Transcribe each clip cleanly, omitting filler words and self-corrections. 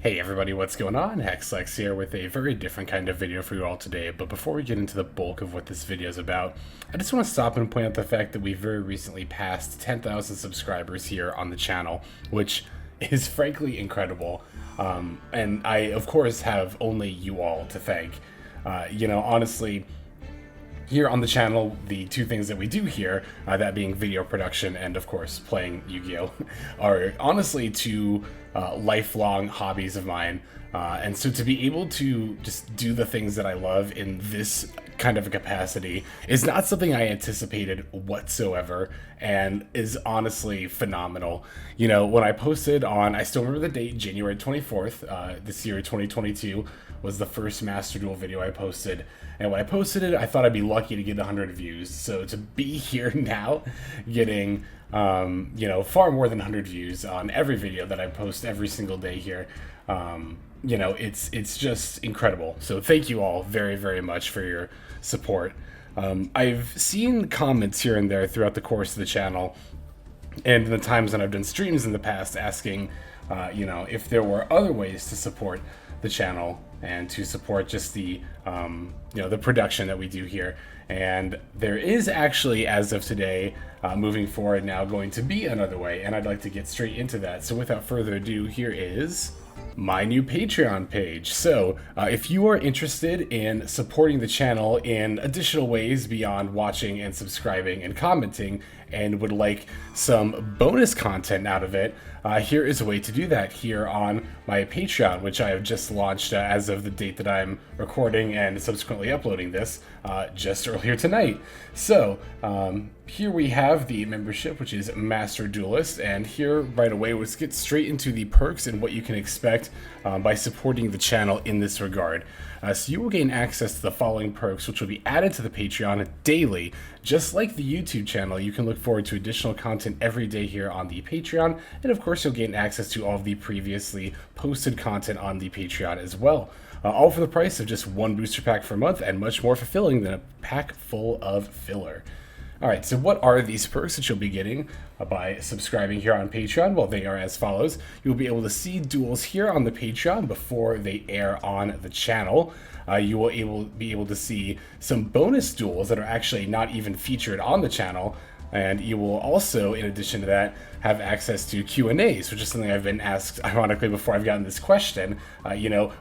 Hey everybody, what's going on? Hexlex here with a very different kind of video for you all today, but before we get into the bulk of what this video is about, I just want to stop and point out the fact that we very recently passed 10,000 subscribers here on the channel, which is frankly incredible, and I of course have only you all to thank. Honestly, here on the channel, the two things that we do here, that being video production and of course playing Yu-Gi-Oh, are honestly two lifelong hobbies of mine. And so to be able to just do the things that I love in this kind of a capacity is not something I anticipated whatsoever, and is honestly phenomenal. You know, when I posted on, I still remember the date, January 24th, this year, 2022, was the first Master Duel video I posted. And when I posted it, I thought I'd be lucky to get 100 views. So to be here now, getting, far more than 100 views on every video that I post every single day here, it's just incredible. So thank you all very, very much for your support. I've seen comments here and there throughout the course of the channel, and in the times that I've done streams in the past, asking, if there were other ways to support the channel and to support just the the production that we do here. And there is actually, as of today, moving forward now, going to be another way, and I'd like to get straight into that. So without further ado, here is my new Patreon page. So if you are interested in supporting the channel in additional ways beyond watching and subscribing and commenting, and would like some bonus content out of it, here is a way to do that here on my Patreon, which I have just launched as of the date that I'm recording and subsequently uploading this just earlier tonight. So here we have the membership, which is Master Duelist, and here right away let's get straight into the perks and what you can expect by supporting the channel in this regard. So you will gain access to the following perks, which will be added to the Patreon daily. Just like the YouTube channel, you can look forward to additional content every day here on the Patreon, and of course you'll gain access to all of the previously posted content on the Patreon as well. All for the price of just one booster pack per month, and much more fulfilling than a pack full of filler. Alright, so what are these perks that you'll be getting by subscribing here on Patreon? Well, they are as follows. You'll be able to see duels here on the Patreon before they air on the channel. You will be able to see some bonus duels that are actually not even featured on the channel. And you will also, in addition to that, have access to Q&As, which is something I've been asked, ironically, before I've gotten this question.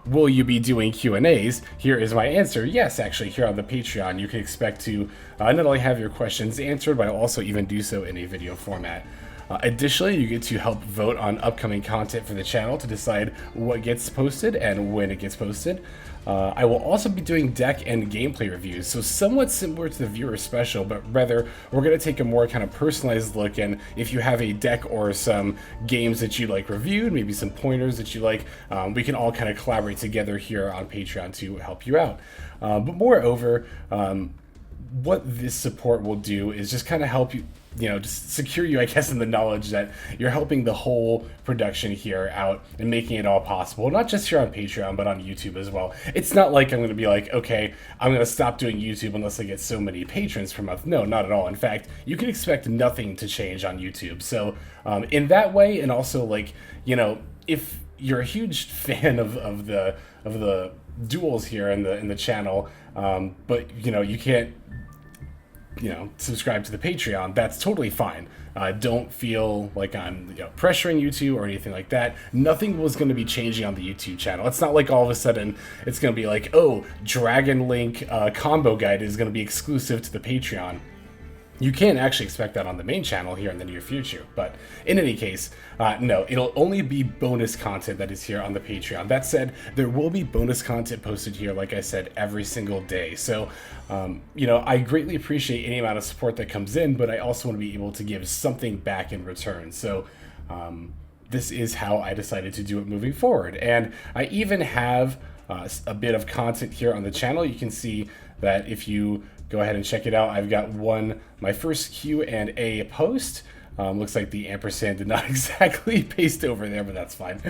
Will you be doing Q&As? Here is my answer. Yes, actually, here on the Patreon, you can expect to not only have your questions answered, but I'll also even do so in a video format. Additionally, you get to help vote on upcoming content for the channel to decide what gets posted and when it gets posted. I will also be doing deck and gameplay reviews, so somewhat similar to the viewer special, but rather we're going to take a more kind of personalized look, and if you have a deck or some games that you like reviewed, maybe some pointers that you like, we can all kind of collaborate together here on Patreon to help you out. But moreover, what this support will do is just kind of help you, just secure you, I guess, in the knowledge that you're helping the whole production here out and making it all possible, not just here on Patreon, but on YouTube as well. It's not like I'm going to be like, okay, I'm going to stop doing YouTube unless I get so many patrons per month. No, not at all. In fact, you can expect nothing to change on YouTube. So in that way, and also if you're a huge fan of the duels here in the channel, but you can't subscribe to the Patreon, that's totally fine. Don't feel like I'm pressuring you to or anything like that. Nothing was going to be changing on the YouTube channel. It's not like all of a sudden it's going to be like, oh, Dragon Link combo guide is going to be exclusive to the Patreon. You can actually expect that on the main channel here in the near future. But in any case, no, it'll only be bonus content that is here on the Patreon. That said, there will be bonus content posted here, like I said, every single day. So, I greatly appreciate any amount of support that comes in, but I also want to be able to give something back in return. So, this is how I decided to do it moving forward. And I even have a bit of content here on the channel. You can see that if you go ahead and check it out, I've got my first Q&A post. Looks like the ampersand did not exactly paste over there, but that's fine.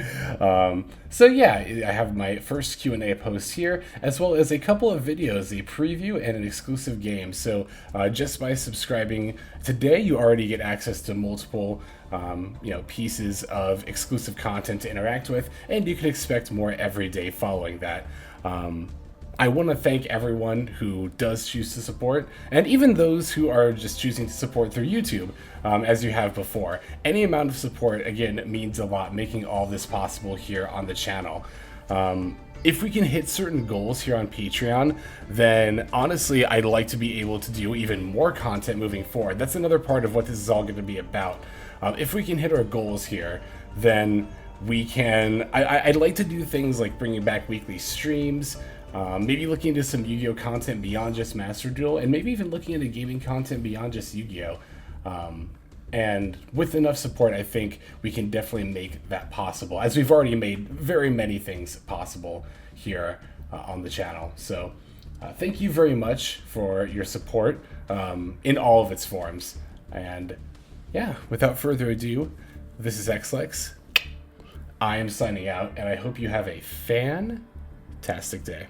So yeah, I have my first Q&A post here, as well as a couple of videos, a preview and an exclusive game. So just by subscribing today, you already get access to multiple pieces of exclusive content to interact with, and you can expect more every day following that. I want to thank everyone who does choose to support, and even those who are just choosing to support through YouTube, as you have before. Any amount of support, again, means a lot, making all this possible here on the channel. If we can hit certain goals here on Patreon, then honestly, I'd like to be able to do even more content moving forward. That's another part of what this is all going to be about. If we can hit our goals here, then we can... I'd like to do things like bringing back weekly streams, maybe looking into some Yu-Gi-Oh content beyond just Master Duel, and maybe even looking into gaming content beyond just Yu-Gi-Oh! And with enough support, I think we can definitely make that possible, as we've already made very many things possible here on the channel. So thank you very much for your support in all of its forms. And yeah, without further ado, this is XLEX. I am signing out, and I hope you have a fantastic day.